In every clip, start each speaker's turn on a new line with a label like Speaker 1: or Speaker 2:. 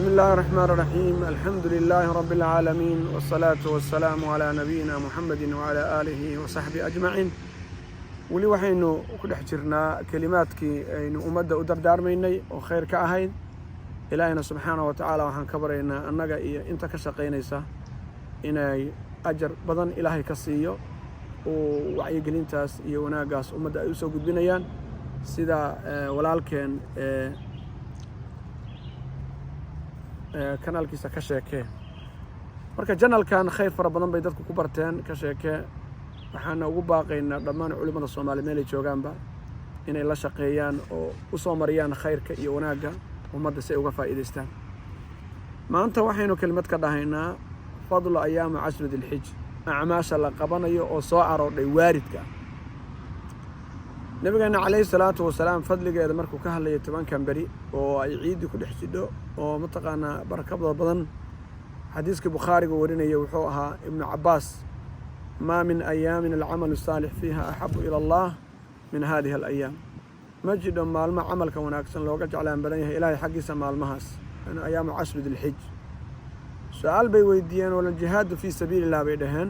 Speaker 1: بسم الله الرحمن الرحيم. الحمد لله رب العالمين، والصلاة والسلام على نبينا محمد وعلى آله وصحبه أجمعين. ولي وحينو كل حجرنا كلماتك إنه أمد ودردار مني وخير كأهين إلهنا سبحانه وتعالى وحن كبرنا أنك أنت كشقينيسا إن أجر بدن إلهي كسيو ووعي قلنتاس يوناقاس أمد أيوسو قد بنيان سيدا ولالكين kanaalkiisa ka sheekee marka janalkan khayr fara badan bay dadku ku barteen ka sheekee waxaana ugu baaqaynaa dhammaan culimada Soomaaliyeed meel ay joogaanba inay la shaqeeyaan oo u soo mariyaan khayrka iyo wanaagga ummadda si ay uga faa'iideystaan. maanta waxaynu kelmad ka dhahaynaa fadlu ayaam ashri dhil hijj, acmaasha la qabanayo oo soo aroodhay waaridka nabigeena calayhi salaatu wasalaam fadligeeda markuu ka hadlayay 10 bari oo ay ciid ku dhex jidho oo mataqaana barakada badan. xadiiska Bukhariga warinaya wuxuu ahaa ibn Abbas ma min ayaamin al-amal salih fiha ahabbu ila Allah min hadhihi al-ayam. majid maalma amalka wanaagsan looga jeclaan badan yahay ilaahay xaqiisa maalmahaas ana ayaam ashri dhil hijj. su'aal bay weydiiyeen wala jihad fi sabilillah bay dhahan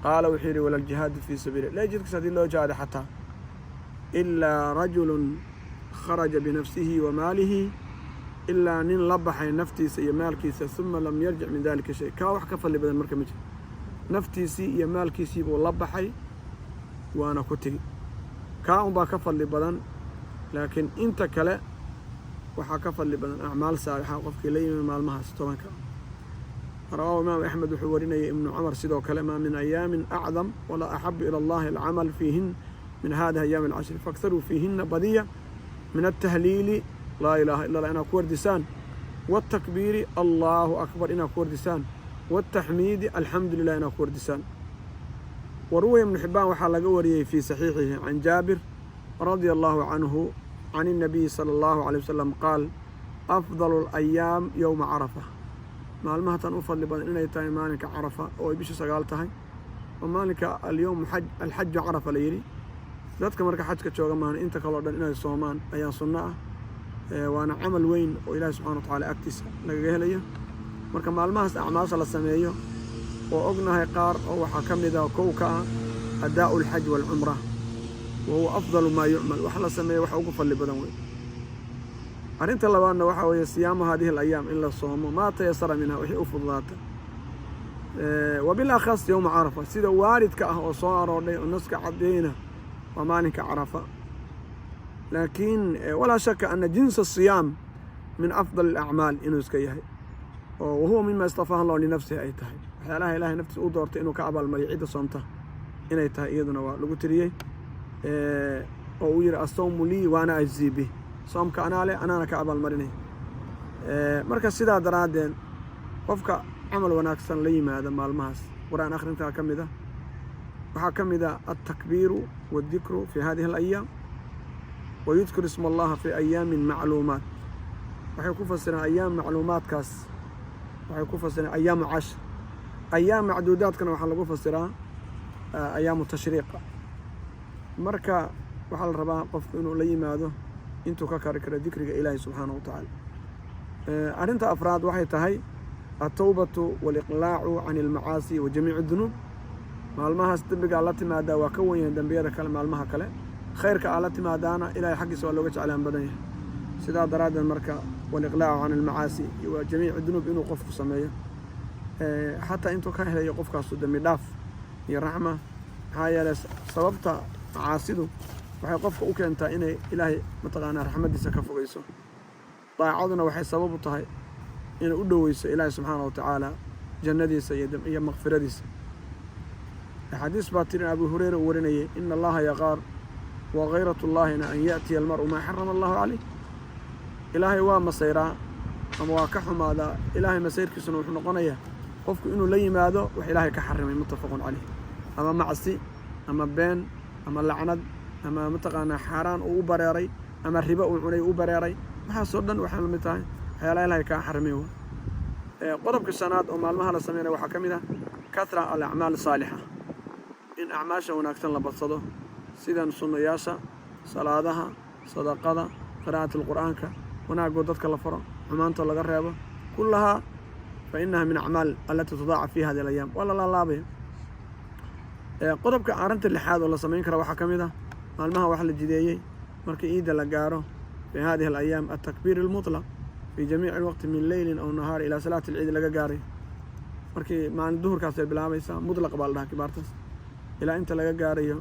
Speaker 1: qaala wixii wala jihad fi sabilillah la jidka sadii loo jaada xataa إلا رجل خرج بنفسه وماله إلا نين لبحي نفتي سي مالكيسا ثم لم يرجع من ذلك شيء كاوح كفل لي بدل مركب نفتي سي مالكيسي ولبحي وأنا كتري كاوم با كفل لي بدل لكن انت كلا وحا كفل لي بدل أعمال صالحة وقفك لي من مالمها ستوانك. رواه إمام أحمد وحورنا ابن عمر سيدو كلمة من أيام أعظم ولا أحب إلى الله العمل فيهن من هذه أيام العشر فاكثروا فيهن بدية من التهليل لا إله إلا الله إنا كوردسان، والتكبير الله أكبر إنا كوردسان، والتحميد الحمد لله إنا كوردسان. وروي ابن حبان وحال قوريه في صحيحه عن جابر رضي الله عنه عن النبي صلى الله عليه وسلم قال أفضل الأيام يوم عرفة. مالمها أفضل لبن إنا يتاي مالك عرفة أو يبيش سقالتها ومالك اليوم الحج عرفة ليري dadka marka xajka jooga maan inta kala dhan inay soomaan ayaa sunna ah waana amal weyn oo Ilaahay subhanahu wa ta'ala agtiisa laga helayo. marka maalmahaas acmaasha la sameeyo oo ognahay qaar oo waxa kamid ah koow ka ah adaa'ul hajj wal umrah wa huwa afdalu ma yu'mal wax la sameeyo wax ugu fadli badan weey. arinta labaadna waxa weeye siyaam hadhihi al-ayam in la soomo ma tayassara minha wixii u fududaata وبالأخص يوم عرفة sida waaridka ah oo soo arooday oo naska cadeeyna ومالك عرفة. لكن ولا شك أن جنس الصيام من أفضل الأعمال إنه سكيه وهو مما اصطفاه الله لنفسه أي تهي حيالله إله نفسه أدورت إنه كعب المريعيد صمته إنه يتهي إيضنا ولقتريه ويرى الصوم لي وأنا أجزي به صوم كأنا لي أنا كعب المريني مركز سيدا درادين وفك عمل وناكسن لي ما هذا مال ماس قرآن آخر انتهى كم ذا وحكم ذا التكبير والذكر في هذه الأيام ويذكر اسم الله في أيام معلومات وحيكون فسنا أيام معلومات كاس وحيكون فسنا أيام عشر أيام معدودات كانوا وحلقوا فسنا أيام التشريق مركا وحل ربا قف إنه لي ماذا انتو ككرك ذكر إلهي سبحانه وتعالى. أنت أفراد وحي تهي التوبة والإقلاع عن المعاصي وجميع الذنوب. maalmahaas dambiga alla timaada waa ka weyn dambiyada kale maalmaha kale khayrka alla timaadaana ilaahay xaqiisa waa looga jeclaan badan yahay. sida daraadan marka waliqlaacu an almacaasi wa jamiic dunub inuu qofku sameeyo hatta intuu ka helayo qofkaas dambi dhaaf iyo raxma hayala sababta caasidu waxay qofka u keentaa inay ilaahay mataqaana raxmadiisa ka fogeyso. taacaduna waxay sabab u tahay inay u dhaweyso ilaahay subhanahu wa ta'ala jannadiisa iyo maghfiradiisa. حديث باترين أبو هريرة ورنيه إن الله يغار وغيرة الله أن يأتي المرء ما حرم الله عليه. إلهي ومسيرا أمواكحهم هذا إلهي مسير كسنو حنقنيه قفك إنه لي ماذا وإلهي كحرم متفق عليه. أما معصي أما بين أما اللعنة أما متقانا حران أو بريري أما الربا وعني أو بريري ما صدن وحنا متاعي حيال إلهي كحرميه. قرب السنوات أو مالمها لسمينا وحكمنا كثرة الأعمال الصالحة إن أعماشه وناكتن لبصده سيدان سنياسة صلاة صدقة قراءة القرآن وناقو دادك لفرا عمانتو لغا ريبا كلها فإنها من أعمال التي تضاعف في هذه الأيام والله لا لابي qodobka aarinta lixaad oo la samayn kara waxaa ka mid ah maalmaha wax la jideeyey markii ciida la gaaro في هذه الأيام التكبير المطلق في جميع الوقت من ليل أو نهار إلى صلاة العيد laga gaaray markii maalin duhurkaas ay bilaabaysaa mutlaq baa la dhahaa kibaartaas ilaa inta laga gaarayo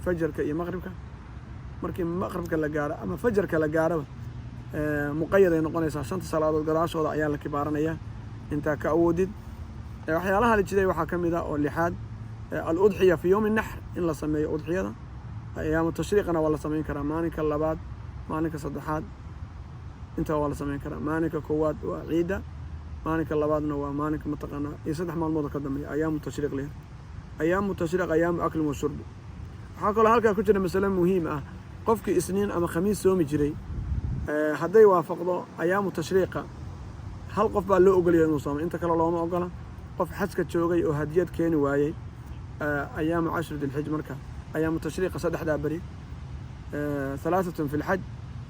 Speaker 1: fajarka iyo maqribka markii maqribka la gaaro ama fajarka la gaaro muqayyad ay noqonaysaa shanta salaadood gadaashooda ayaa la kibaaranayaa inta ka awoodid waxyaalaha la jiday waxaa ka mid ah oo lixaad al-udhiya fi yawm an-nahr in la sameeyo udhiyada ayaam tashriiqana waa la sameyn karaa maalinka labaad maalinka saddexaad inta waa la sameyn karaa maalinka koowaad waa ciida maalinka labaadna waa maalinka mataqaana iyo saddex maalmood ka dambeeya ayaamu tashriiq leh ayaamu tashriiq ayaamu akl wa shurb waxaa kaloo halkaa ku jira mas'alo muhiim ah qofkii isniin ama khamiis soomi jiray hadday waafaqdo ayaamu tashriiqa hal qof baa loo ogolyahay inuu soomo inta kale looma ogola qof xajka joogay oo hadiyad keeni waayay ayaamu 10 dilxij marka ayaamu tashriiqa saddexdaa bari 3 في الحج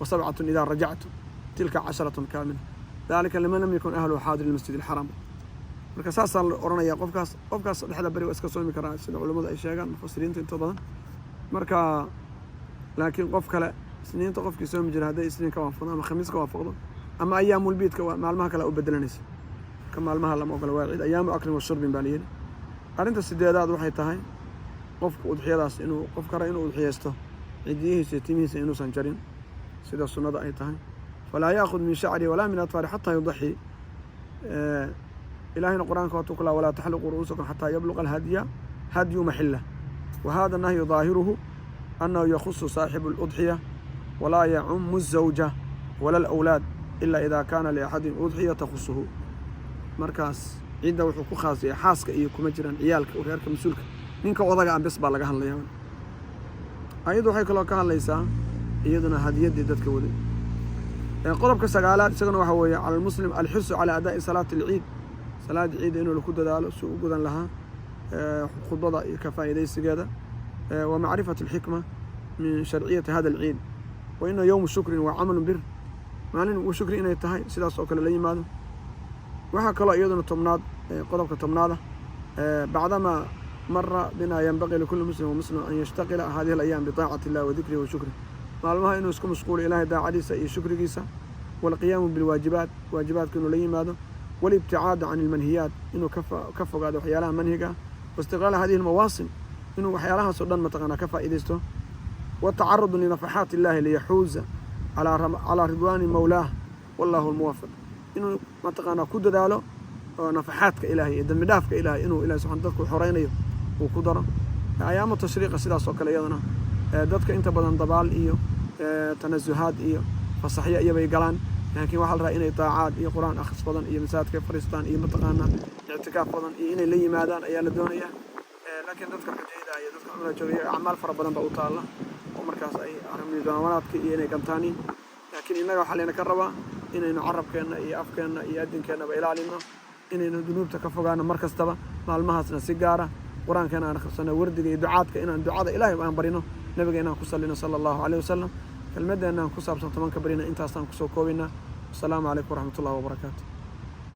Speaker 1: و7 إذا رجعت تلك 10 كاملة ذلك لمن لم يكن أهله حاضر المسجد الحرام marka saas aan oranaya qofkaas saddexda bari waa iska soomi karaa sida culimadu ay sheegaan mufassiriinta inta badan marka laakiin qof kale isniinta qofkii soomi jiray haday isniin ka waafaqdo ama khamiis ka waafaqdo ama ayaamul biidka maalmaha kale u bedelanaysa ka maalmaha lama ogola waa ciid ayaamu akli wa shurb baaliyeen arinta sideedaad waxay tahay qofku udxiyadaas inuu qof kale inuu udxiyeysto cidiyihiisa timihiisa inuusan jarin sida sunnada ay tahay falaa yaakhud min shacri walaa min atfaari xataa yudaxi إلهنا القرآن كاتوكلا ولا تحلقوا رؤوسكم حتى يبلغ هدي محله وهذا النهي ظاهره أنه يخص صاحب الأضحية ولا يعم الزوجة ولا الأولاد إلا إذا كان لأحد أضحية تخصه مركز عند وحقوق خاصة حاسك إيكم مجرا عيالك وغيرك مسؤولك منك وضع عن بس بالله هلا يوم أيضا حيك الله كان ليس أيضا هدية دتك ودي قرب كسجالات سجن وحوي على المسلم الحرص على أداء صلاة العيد صلاة العيد إنه لكود دال سوق جدا لها خطبة كفائدة السجادة ومعرفة الحكمة من شرعية هذا العيد وإنه يوم شكر وعمل بر معنى وشكر إنه يتهاي سلاس أكل لي ماذا وحكى الله أيضا التمناد قرب كتمنادة بعدما مر بنا ينبغي لكل مسلم ومسلم أن يشتغل هذه الأيام بطاعة الله وذكره وشكره معلومها إنه يسكن مسؤول إلهي دا عديسة شكر جيسة والقيام بالواجبات واجبات كانوا لي ماذا والابتعاد عن المنهيات إنه كف قاعد وحيالها منهجة واستغلال هذه المواصم إنه وحيالها سودان متقنا كفى إيدسته والتعرض لنفحات الله ليحوز على رضوان مولاه والله الموفق إنه متقنا كود داله نفحاتك إلهي إذا مدافك إلهي إنه إلهي سبحانه وتعالى حرينيه وقدره أيام التشريق سلاس وكل أيضنا dadka inta badan dabaal iyo tanazuhaad iyo fasaxiyo iyo bay galaan laakiin waxa la rabaa inay taacaad iyo quraan akhris badan iyo masaadka fariistaan iyo mataqaana i'tikaaf badan iyo inay la yimaadaan ayaa la doonayaa laakiin dadka xujayda iyo dadka umra joogay acmaal fara badan baa u taala oo markaas ay arrimadaadka iyo inay gantaaniin laakiin inaga waxa leena ka rabaa inaynu carabkeena iyo afkeena iyo adinkeena ba ilaalino inaynu dunuubta ka fogaano mar kastaba maalmahaasna si gaara quraankeena aan akhrisano wardiga iyo ducaadka inaan ducada ilaahay aan barino نبينا كسلنا صلى الله عليه وسلم كلمتنا كسب 10 برينا انت اصلا كسو كوبينا السلام عليكم ورحمه الله وبركاته.